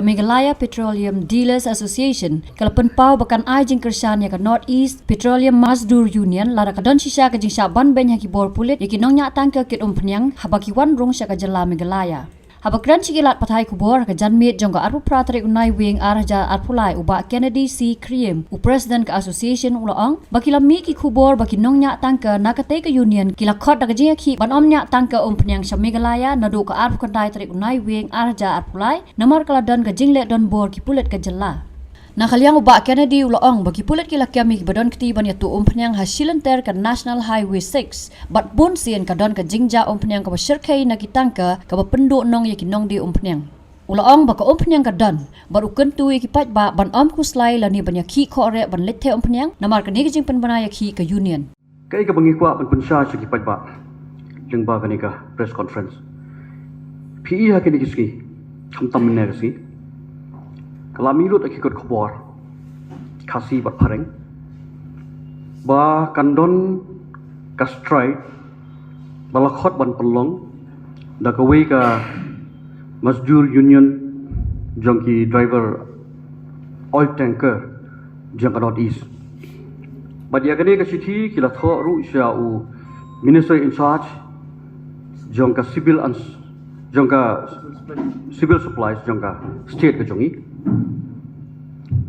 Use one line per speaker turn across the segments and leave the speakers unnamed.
Meghalaya Petroleum Dealers Association kalapan pau bakan ai jing kersan ya ka North East Petroleum Mazdur Union lara ka don shisha ka jing saban ben ya ki bor pulit ya ki nong nya tang ka kit penyang habaki wan rong sya ka jala Meghalaya. Habakran sigilat patai kubor ka janmit jong ka arpu pratrik unai wing arja arpulai uba Kennedy C. Cream u president ka association ulaong bakila mi ki kubor baki nong nya tangka nakate ka union kila khot da ka jing ki ban om nya tangka penyang sa Meghalaya nadu ka arpu kandai trik unai wing arja arpulai namar kala don ka jingle don bor ki pulet ka jala. Nakaliang uba Kennedy ulaong bagi pulit kila kami badon ketiban ya tu penyang hasilan ter ka National Highway 6 bat bun sien ka don ka jingja penyang ka syirkai na kitangka ka penduk nong ya kinong di penyang ulaong baka penyang ka don baru kentu ya kipat ba ban kuslai lani ban ya ki khore ban lette penyang namar ka ni jing pen banaya ki ka union
kai ka bangi kwa ban pensha sa kipat ba jeng ba ka ni ka press conference PE ha kini kiski kamtam ne kiski Kalamilut akikot kubor kasih bat pareng ba kandon kastrai balakot ban pelong da kawe ka Mazdur Union jongki driver oil tanker jang ka North East ba dia kene ka sithi kila tho ru sya u minister in charge jong ka civil supplies jong ka state ka jongi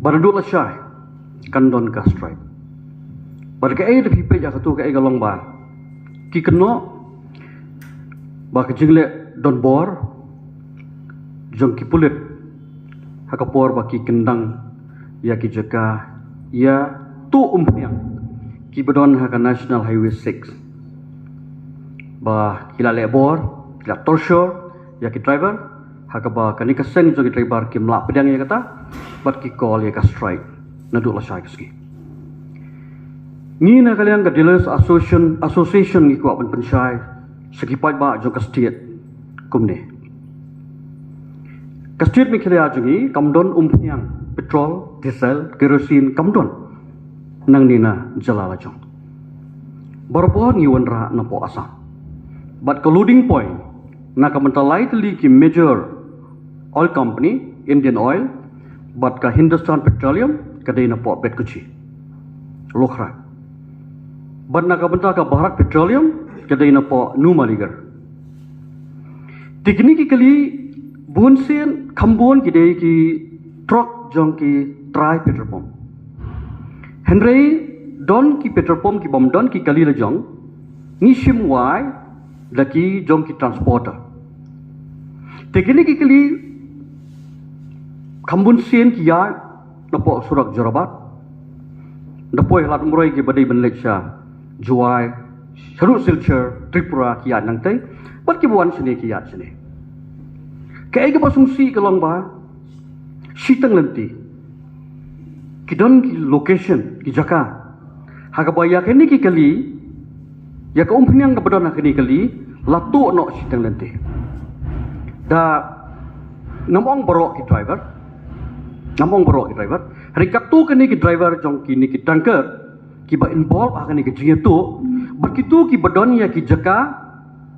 Baradut la syai kandon ka strike. Barka ai de pipe ja katu ka ai galong ba. Ki keno ba ka jingle don bor jong ki pulit hakapor ba ki kendang ya ki jaka ya tu umpiang ki badon ha ka National Highway 6. Ba kila le bor kila torshore ya ki driver hakaba kani ka seng jong ki driver ki mla pedang ya kata bat ki call ya ka strike na du la shai ski ni na kalian ka dealers association ni ko ban penshai sekipat ba jo ka state kumne ka state mi khile ajungi kamdon umpiang petrol diesel kerosene kamdon nang nina jalala jong barbon ni wanra na po asam but loading point na kamantalai tali ki major oil company Indian Oil but ka Hindustan Petroleum kadai na po bet kuchi lokhra but na kabanta ka Bharat Petroleum kadai na po numaligar technically bunsen khambon kidai ki truck jong ki try petrol pump henry don ki petrol pump ki bom don ki kali la jong ni shim wai laki jong ki transporter technically Kambun sien ki ya napo surak jarabat napo halat murai ki badai ban Malaysia Juai Sharu Silchar Tripura ki ya nang tai bat ki buan sini ki ya sini kai ka pasungsi ka long ba sitang lanti ki don ki location ki jaka haka ba ya kini ki kali ya ka umpnyang ka badon kini kali latu no sitang lanti da namong borok ki driver hari katu kini ki driver jong kini ki tanker ki ba involve akani ki jinga tu begitu ki badon ya ki jaka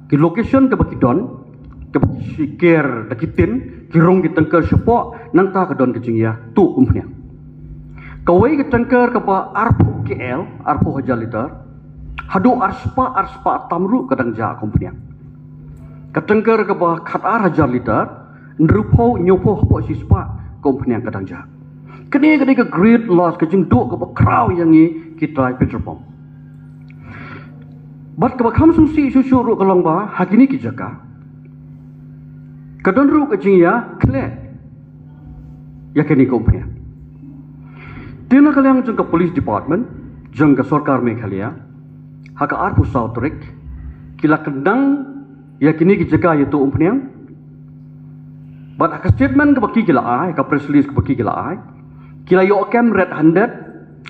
ki location ke bakidon ke sikir da kitin ki rong ki tanker sepo nang ta ka don ki jinga tu umpnya kawai ki tanker ke ba arpu KL arpu hajar liter hadu arspa tamru kadang ja kompnya ka tanker ke ba khatar hajar liter nrupo nyopo po sispa kompanya kadang jah. Kini ka great loss ka jing do ka kraw yang ni kita petrol pump. Bat ka kham sung si su ru ka long ba hakini ki jaka. Kadon ru ka jing ya kle. Ya kini kompanya. Tina kalyang jeng ka police department jeng ka sarkar Meghalaya haka arpu sautrik kila kendang ya kini ki jaka ya tu kompanya. But a statement ke baki kila ai, ka press release ke baki kila ai. Kila yo kem red handed,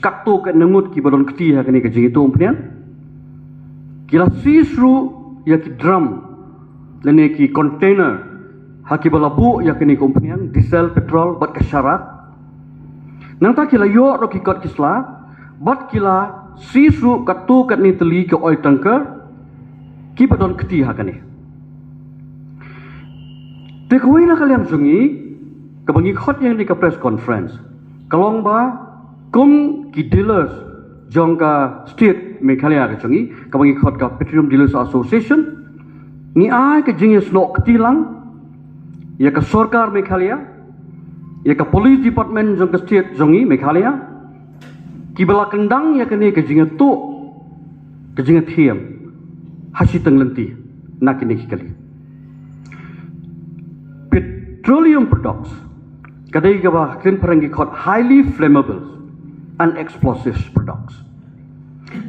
kakto ke nengut ki balon keti ha kini ke jing itu umpnian. Kila sisru ya ki drum, lene ki container, ha ki balabu ya kini ke umpnian, diesel, petrol, bat ke syarat. Nang ta kila yo ro ki kot kisla, bat kila sisru kakto ke ni teli ke oil tanker, ki balon keti ha kini. Tekawai na kalian sungi kebangi khot yang di ke press conference kalong ba kum ki dealers jong ka state Meghalaya ke chungi kebangi khot ka Petroleum Dealers Association ni ai ke jing snok ketilang ya ka sarkar Meghalaya ya ka police department jong ka state jongi Meghalaya ki bala kendang ya ke ni ke jing tu ke jing thiam hasi teng lenti nak ni kali petroleum products kadai ga ba kren parangi khot highly flammable and explosive products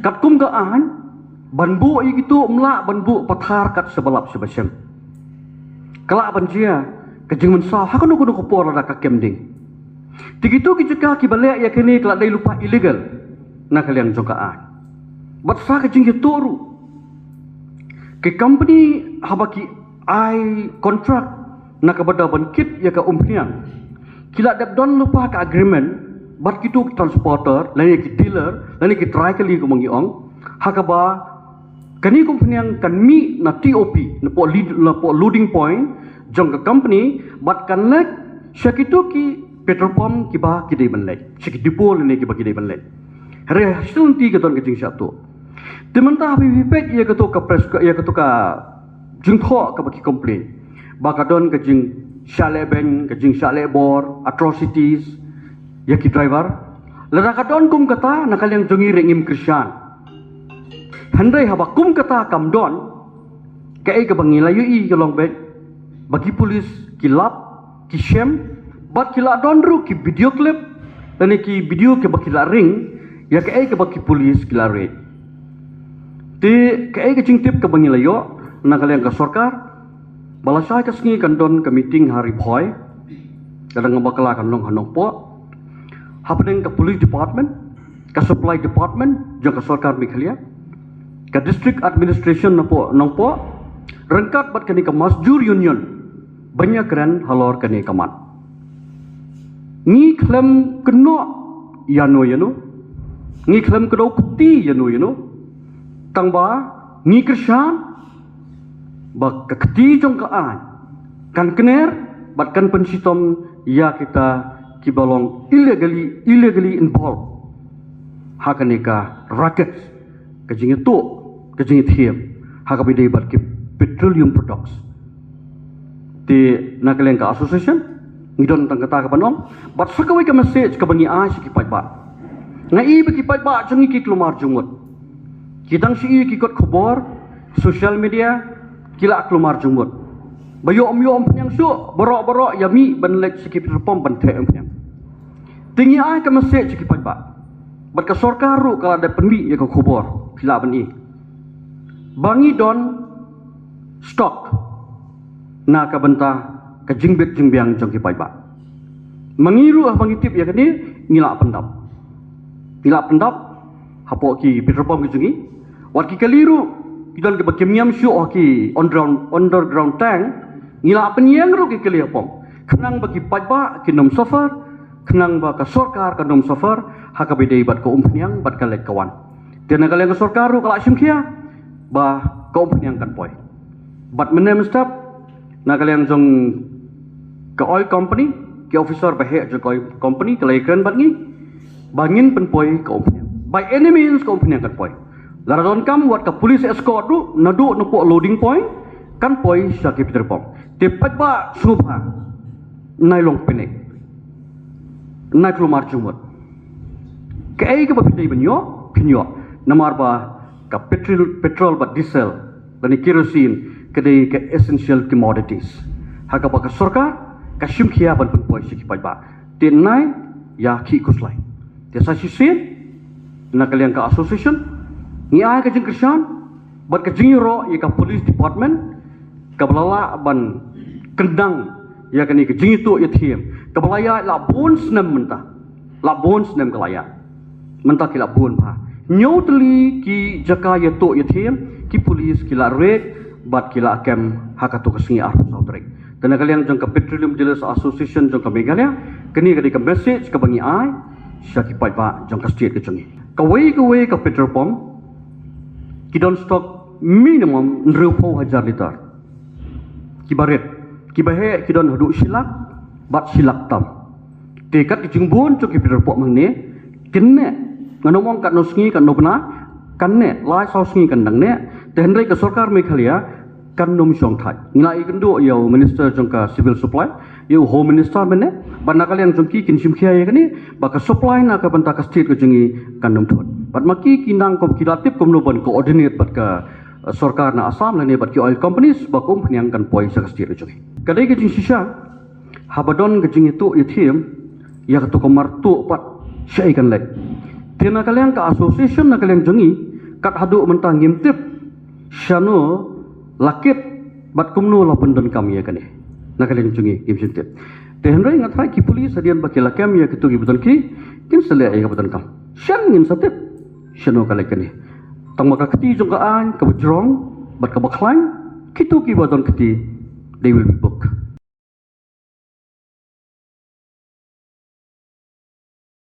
kat kum ga an banbu i gitu mla banbu pathar kat sebalap sebasem kala banjia kejing mensa hakunu kuno ko por la ka kemding tigitu ki jeka ki bale ya kini kala dai lupa illegal na kalian jokaan bat sa kejing ki toru ke company habaki ai contract na ka bada bankit ya ka umpian kila dap don lupa ka agreement bat kitu transporter lain ki dealer lain ki try kali ko mangiong hakaba kani kumpunyang kan mi na TOP na po lead na po loading point jong ka company bat kan lek syakitu ki petrol pump ki ba ki dei banlek syaki dipol ni ki ba ki dei banlek hare hasil ti ka ton ka jing satu temanta habi pek ia ka to ka press ia ka to ka jing tho ka ba ki complain ba ka don ka jing shale ben ka jing shale bor atrocities ya ki driver lara ka don kum kata nakaliang jongi rengim Krishan handai haba kum kata kam don kai ka bangilayu i kalong bet bagi polis kilap ki shem bat kila don ru ki video clip dan ki video ke bakila ring ya kai ka bagi polis kila re te kai ka cingtip ka bangilayo nakaliang ka sarkar balasai ka sngi kan don ka meeting hari boy kadang bakala kan nong hanong po happening ka police department ka supply department jong ka sarkar Meghalaya ka district administration na po nong po rengkat bat kani ka masjur union banyak keren halor kani kamat ni klem keno yano ni klem keno kuti yano tangba ni Krishan ba ka kti jong ka an kan kener bat kan pensitom ya kita kibalong illegally involved hakanika racket kajing itu kajing thiam hakabi dei bat ki petroleum products di nakaleng ka association ngidon tang kata ka panong bat sakawai ka message ka bangi ai si ki pai ba ngai ba ki pai ba jangi ki klumar jungut kidang si ki kot khobor social media kila klumar jungut bayo om penyang su borok yami banlek si ki pom ban the penyang tinggi ai ka message si ki pai ba bat ka sarkar ru kala da penbi ya ka khobor kila bani bangi don stock na ka benta ka jingbek jingbiang jong ki pai ba mangiru ah bangi tip ya kani ngila pendap hapo ki petrol ki jungi wat ki kaliru kidon ke bakimiam syu ki underground tank ngila penyang ru ki kali pom kenang bagi pai ba ki nom safar kenang ba ka sarkar ka nom safar hakabe dei bat ko umphniang bat ka lek kawan tena kalian ka sarkar ru kala simkhia ba ko umphniang kan poi bat menem step na kalian jong ka oil company ki officer ba he jong oil company kalai kan bat ngi bangin pen poi ka umphniang by any means ka umphniang kan poi lara don kam wat ka police escort ru nadu no po loading point kan poi sa ki petrol pump te pat ba subha nai long penek nai klumar jumot kai ka ba pidai pinyo namar ba ka petrol ba diesel dan kerosene kedai ke essential commodities haka ba ka sarkar ka shimkhia ban pun poi siki pai ba te nai ya ki kuslai te sa si na kalian ka association ni ai ka jing Krishan bat ka jingro ya ka police department ka balala ban kendang ya kani ka jingitu ya thiem ka balaya la bon snem menta la bon snem kalaya menta ki la bon pha nyotli ki jaka ya to ya thiem ki police ki la red bat ki la kem hakato ka singi arus outrek dan kalian jong ka Petroleum Dealers Association jong ka Meghalaya kani ka message ka bangi ai syaki pai ba jong ka state ka jongi kawai ka petrol pump kidon stock minimum 1000 liter kibaret kibahe kidon hadu silak bat silak tam tekat di jingbun cuk ki pok mangne kenne nganomong kat nosngi kan nobna kanne lai sausngi kan dangne tenre ke sarkar Meghalaya kan nom syong thai ngai kendo yo minister jongka civil supply yo home minister mene banakal yang jongki kinsim khia ye kani baka supply na ka banta ka state ko jingi kan nom thot bat maki kinang ko kilatip kom no ban coordinate bat ka sarkar na Assam lane bat ki oil companies ba company yang kan poi sa state ko kadai ke jing sisa habadon ke jing itu yithim ya ka to ko martu pat syai kan lek tena kalian ka association na kalian jengi kat hadu mentang ngimtip syano lakit bat kumno la pendon kami ya kane na kalian jengi ngimtip tehenrai ngathai ki polis hadian bakil lakam ya kitu ki beton ki kin sele ai ka beton kam syan ngin satip syano kale kane tang maka keti jong ka an ka bajrong bat ka bakhlain kitu ki beton keti they will be book